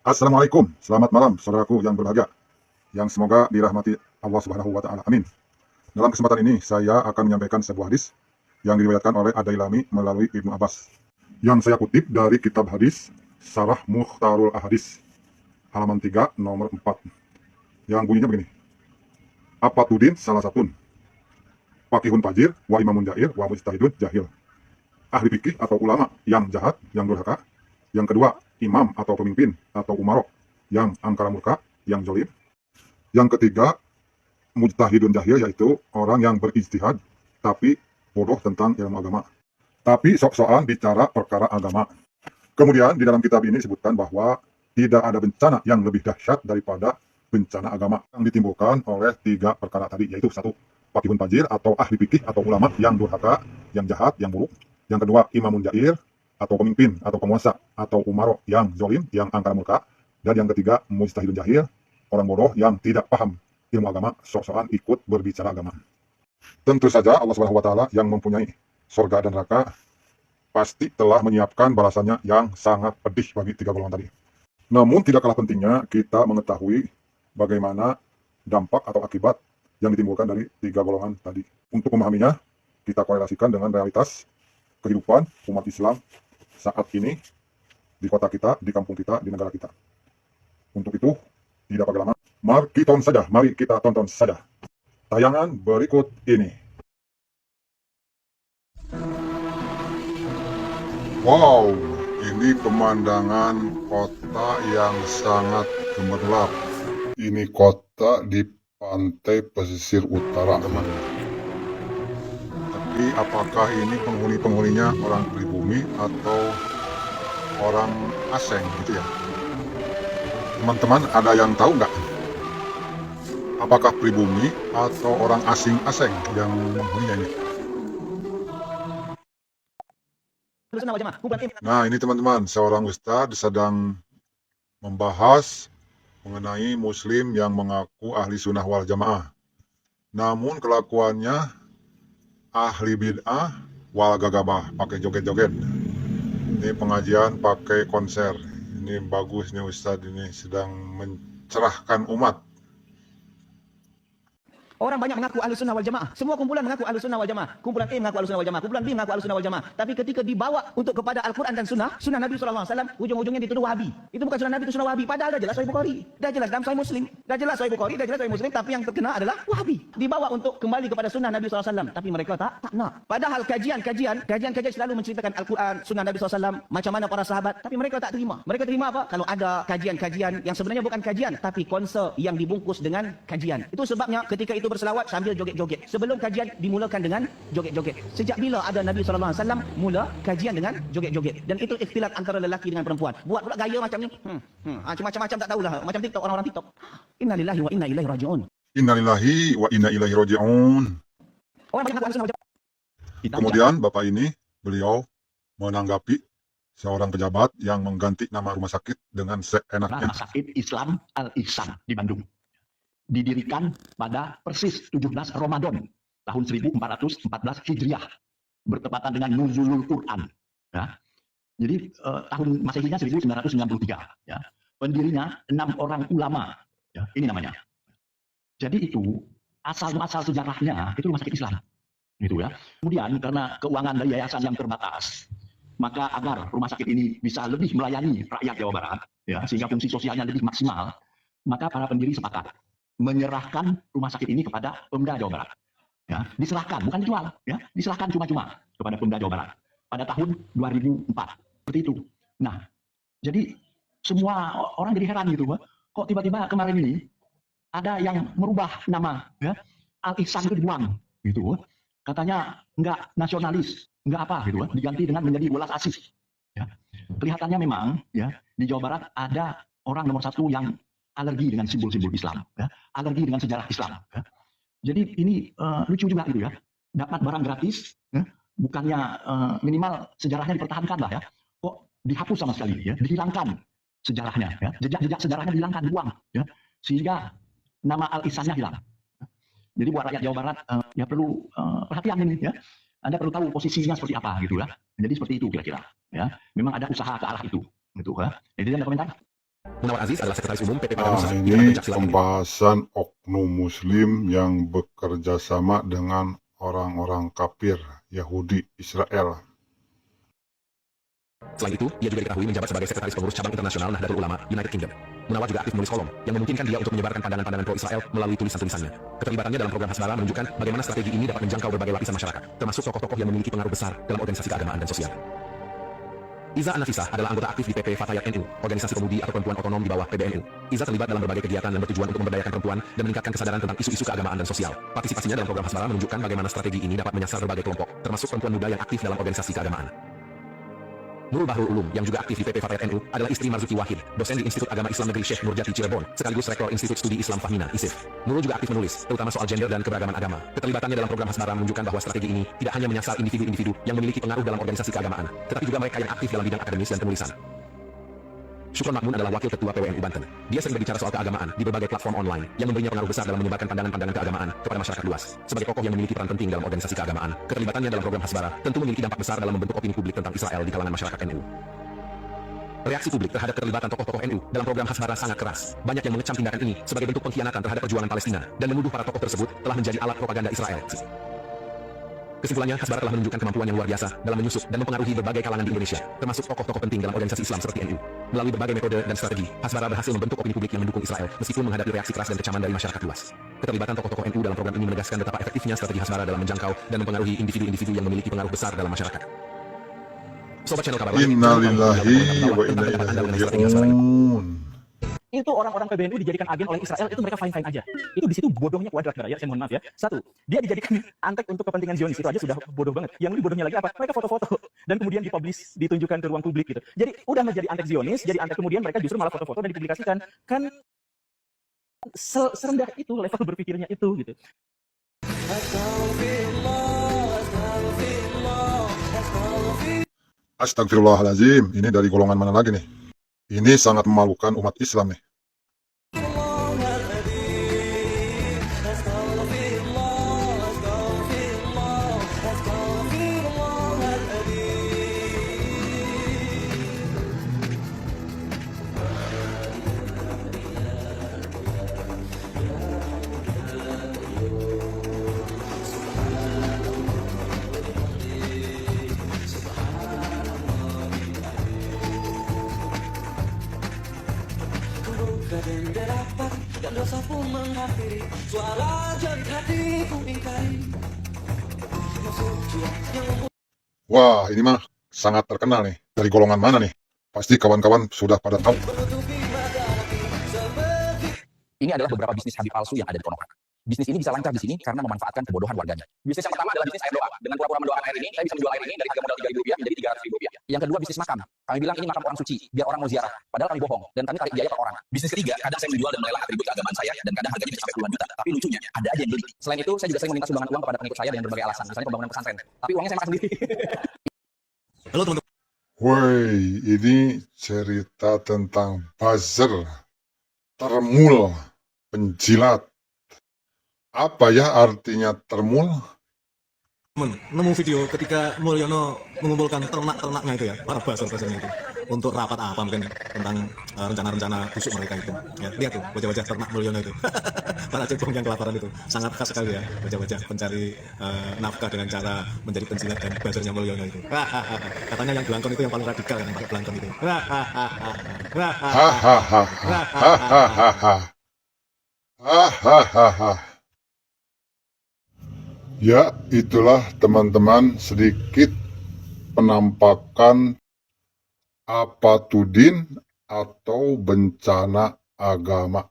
Assalamualaikum, selamat malam saudaraku yang berbahagia, yang semoga dirahmati Allah Subhanahu wa Ta'ala. Amin. Dalam kesempatan ini, saya akan menyampaikan sebuah hadis yang diriwayatkan oleh Ad-Dailami melalui Ibnu Abbas. Yang saya kutip dari kitab hadis Sarah Mukhtarul Ahadis, halaman 3, nomor 4. Yang bunyinya begini. Apatudin salah satun. Fakihun fajir, wa imamun jair, wa mujtahidun jahil. Ahli fikih atau ulama yang jahat, yang durhaka. Yang kedua, imam atau pemimpin atau umarok yang angkara murka, yang jolim. Yang ketiga, mujtahidun jahil, yaitu orang yang berijtihad tapi bodoh tentang ilmu agama. Tapi sok-sokan bicara perkara agama. Kemudian di dalam kitab ini disebutkan bahwa tidak ada bencana yang lebih dahsyat daripada bencana agama yang ditimbulkan oleh 3 perkara tadi, yaitu 1, fakihun fajir atau ahli fikih atau ulama yang durhaka, yang jahat, yang buruk. Yang kedua, imamun jair atau pemimpin atau penguasa atau umaro yang zolim, yang angkara murka. Dan yang ketiga, mujtahidun jahil, orang bodoh yang tidak paham ilmu agama, sok-sokan ikut berbicara agama. Tentu saja Allah Subhanahu wa Ta'ala yang mempunyai surga dan neraka pasti telah menyiapkan balasannya yang sangat pedih bagi 3 golongan tadi. Namun tidak kalah pentingnya kita mengetahui bagaimana dampak atau akibat yang ditimbulkan dari 3 golongan tadi. Untuk memahaminya, kita korelasikan dengan realitas kehidupan umat Islam saat ini di kota kita, di kampung kita, di negara kita. Untuk itu, tidak pakai lama, mari kita tonton saja tayangan berikut ini. Wow, ini pemandangan kota yang sangat gemerlap. Ini kota di pantai pesisir utara, teman-teman. Tapi apakah ini penghuni-penghuninya orang pribumi atau orang asing gitu ya? Teman-teman ada yang tahu nggak? Apakah pribumi atau orang asing-asing yang menghuninya ini? Nah ini teman-teman, seorang ustadz sedang membahas mengenai muslim yang mengaku ahli sunnah wal jamaah. Namun kelakuannya ahli bid'ah wal gagabah, pakai joget-joget. Ini pengajian pakai konser. Ini bagus nih ustadz, ini sedang mencerahkan umat. Orang banyak mengaku ahli sunnah wal jamaah. Semua kumpulan mengaku ahli sunnah wal jamaah. Kumpulan A mengaku ahli sunnah wal jamaah. Kumpulan B mengaku ahli sunnah wal jamaah. Tapi ketika dibawa untuk kepada Al-Quran dan sunnah, sunnah Nabi SAW, ujung-ujungnya dituduh Wahabi. Itu bukan sunnah Nabi, itu sunnah Wahabi. Padahal dah jelas Sahih Bukhari. Dah jelas dalam Sahih Muslim. Dah jelas Sahih Bukhari, dah jelas Sahih Muslim. Tapi yang terkena adalah Wahabi. Dibawa untuk kembali kepada sunnah Nabi SAW. Tapi mereka tak nak. Padahal kajian selalu menceritakan Al-Quran, sunnah Nabi SAW, macam mana para sahabat. Tapi mereka tak terima. Mereka terima apa? Kalau ada kajian-kajian yang sebenarnya bukan kajian, tapi konser yang dibungkus dengan kajian. Itu sebabnya ketika itu berselawat sambil joget-joget. Sebelum kajian dimulakan dengan joget-joget. Sejak bila ada Nabi SAW mula kajian dengan joget-joget. Dan itu ikhtilat antara lelaki dengan perempuan. Buat pula gaya macam ni. Macam-macam tak tahulah. Macam TikTok, orang-orang TikTok. Innalillahi wa inna ilaihi raji'un. Innalillahi wa inna ilaihi raji'un. Orang banyak ngaku ahli sunnah. Kemudian Bapak ini, beliau menanggapi seorang pejabat yang mengganti nama rumah sakit dengan seenaknya. Rumah Sakit Islam Al-Ihsan di Bandung. Didirikan pada persis 17 Ramadan tahun 1414 Hijriah, bertepatan dengan Nuzulul Quran. Ya. Jadi tahun Masehinya 1993. Ya. Pendirinya 6 orang ulama. Ya, ini namanya. Jadi itu asal sejarahnya itu rumah sakit Islam. Gitu ya. Kemudian karena keuangan dari yayasan yang terbatas, maka agar rumah sakit ini bisa lebih melayani rakyat Jawa Barat, ya, sehingga fungsi sosialnya lebih maksimal, maka para pendiri sepakat menyerahkan rumah sakit ini kepada Pemda Jawa Barat. Ya, diserahkan, bukan dijual, ya, diserahkan cuma-cuma kepada Pemda Jawa Barat pada tahun 2004. Seperti itu. Nah, jadi semua orang jadi heran gitu, kok tiba-tiba kemarin ini ada yang merubah nama, ya, Al-Ihsan itu dibuang, gitu. Katanya nggak nasionalis, nggak apa gitu, diganti dengan menjadi welas asih. Ya. Kelihatannya memang, ya, di Jawa Barat ada orang nomor 1 yang alergi dengan simbol-simbol Islam, ya, alergi dengan sejarah Islam. Ya. Jadi ini lucu juga gitu ya, dapat barang gratis, ya, bukannya minimal sejarahnya dipertahankan lah ya, kok dihapus sama sekali, ya, dihilangkan sejarahnya, ya, jejak-jejak sejarahnya dihilangkan, dibuang, ya, sehingga nama Al-Ihsannya hilang. Jadi buat rakyat Jawa Barat ya perlu perhatian ini, ya. Anda perlu tahu posisinya seperti apa gitu ya. Jadi seperti itu kira-kira, ya. Memang ada usaha ke arah itu, gitu ya. Jadi ada komentar. Munawar Aziz adalah Sekretaris Umum PP Pada Nah, Nusa di ini mana Pencaksilat NU. pembahasan oknum muslim yang bekerja sama dengan orang-orang kafir Yahudi Israel. Selain itu, ia juga diketahui menjabat sebagai Sekretaris Pengurus Cabang Internasional Nahdlatul Ulama United Kingdom. Munawar juga aktif menulis kolom yang memungkinkan dia untuk menyebarkan pandangan-pandangan pro-Israel melalui tulisan-tulisannya. Keterlibatannya dalam program Hasbara menunjukkan bagaimana strategi ini dapat menjangkau berbagai lapisan masyarakat, termasuk tokoh-tokoh yang memiliki pengaruh besar dalam organisasi keagamaan dan sosial. Iza An-Nafisah adalah anggota aktif di PP Fatayat NU, organisasi pemudi atau perempuan otonom di bawah PBNU. Iza terlibat dalam berbagai kegiatan dan bertujuan untuk memberdayakan perempuan dan meningkatkan kesadaran tentang isu-isu keagamaan dan sosial. Partisipasinya dalam program Hasbara menunjukkan bagaimana strategi ini dapat menyasar berbagai kelompok, termasuk perempuan muda yang aktif dalam organisasi keagamaan. Nurul Bahrul Ulum, yang juga aktif di PP Fatayat NU, adalah istri Marzuki Wahid, dosen di Institut Agama Islam Negeri Syekh Nurjati Cirebon, sekaligus rektor Institut Studi Islam Fahmina, ISIF. Nurul juga aktif menulis, terutama soal gender dan keberagaman agama. Keterlibatannya dalam program Hasbara menunjukkan bahwa strategi ini tidak hanya menyasar individu-individu yang memiliki pengaruh dalam organisasi keagamaan, tetapi juga mereka yang aktif dalam bidang akademis dan penulisan. Syukron Makmun adalah wakil ketua PWNU Banten. Dia sering berbicara soal keagamaan di berbagai platform online yang memberinya pengaruh besar dalam menyebarkan pandangan-pandangan keagamaan kepada masyarakat luas. Sebagai tokoh yang memiliki peran penting dalam organisasi keagamaan, keterlibatannya dalam program Hasbara tentu memiliki dampak besar dalam membentuk opini publik tentang Israel di kalangan masyarakat NU. Reaksi publik terhadap keterlibatan tokoh-tokoh NU dalam program Hasbara sangat keras. Banyak yang mengecam tindakan ini sebagai bentuk pengkhianatan terhadap perjuangan Palestina dan menuduh para tokoh tersebut telah menjadi alat propaganda Israel. Kesimpulannya, Hasbara telah menunjukkan kemampuan yang luar biasa dalam menyusup dan mempengaruhi berbagai kalangan di Indonesia, termasuk tokoh-tokoh penting dalam organisasi Islam seperti NU. Melalui berbagai metode dan strategi, Hasbara berhasil membentuk opini publik yang mendukung Israel, meskipun menghadapi reaksi keras dan kecaman dari masyarakat luas. Keterlibatan tokoh-tokoh NU dalam program ini menegaskan betapa efektifnya strategi Hasbara dalam menjangkau dan mempengaruhi individu-individu yang memiliki pengaruh besar dalam masyarakat. Sobat channel kabar lain, Innalillahi wa inna ilaihi raji'un. Itu orang-orang PBNU dijadikan agen oleh Israel, itu mereka fine-fine aja. Itu di situ bodohnya kuadrat ya, saya mohon maaf ya. Satu, dia dijadikan antek untuk kepentingan Zionis, itu aja sudah bodoh banget. Yang lebih bodohnya lagi apa? Mereka foto-foto dan kemudian dipublish, ditunjukkan ke ruang publik gitu. Jadi udah menjadi antek Zionis, jadi antek kemudian mereka justru malah foto-foto dan dipublikasikan. Kan serendah itu level berpikirnya itu gitu. Astagfirullahaladzim, ini dari golongan mana lagi nih? Ini sangat memalukan umat Islam nih. Dan dosa pun menghampiri, suara jari hatiku ingkari. Wah, ini mah sangat terkenal nih. Dari golongan mana nih? Pasti kawan-kawan sudah pada tahu. Ini adalah beberapa bisnis habib palsu yang ada di Ponorogo. Bisnis ini bisa lancar di sini karena memanfaatkan kebodohan warganya. Bisnis yang pertama adalah bisnis air doa. Dengan pura-pura mendoakan air ini, saya bisa menjual air ini dari harga modal Rp3.000 menjadi Rp300.000. Yang kedua, bisnis makam. Kami bilang ini makam orang suci, biar orang mau ziarah. Padahal kami bohong, dan kami tarik biaya per orang. Bisnis ketiga, kadang saya menjual dan melelang atribut keagamaan saya, dan kadang harganya bisa sampai puluhan juta. Tapi lucunya, ada aja yang beli. Selain itu, saya juga sering meminta sumbangan uang kepada pengikut saya dengan berbagai alasan, misalnya pembangunan pesantren. Tapi uangnya saya makan sendiri. Halo teman-teman. Woi, ini cerita tentang buzzer, termul, penjilat. Apa ya artinya termul? Nemu video ketika Mulyono mengumpulkan ternak-ternaknya itu ya, para buzzer-buzzernya itu, untuk rapat apa mungkin tentang rencana-rencana busuk mereka itu. Ya, lihat tuh wajah-wajah ternak Mulyono itu, para cebong yang kelaparan itu, sangat khas sekali ya wajah-wajah pencari nafkah dengan cara menjadi penjilat dan buzzernya Mulyono itu. Katanya yang belangkon itu yang paling radikal yang pakai belangkon itu. Hahaha. Ya, itulah teman-teman sedikit penampakan apatudin atau bencana agama.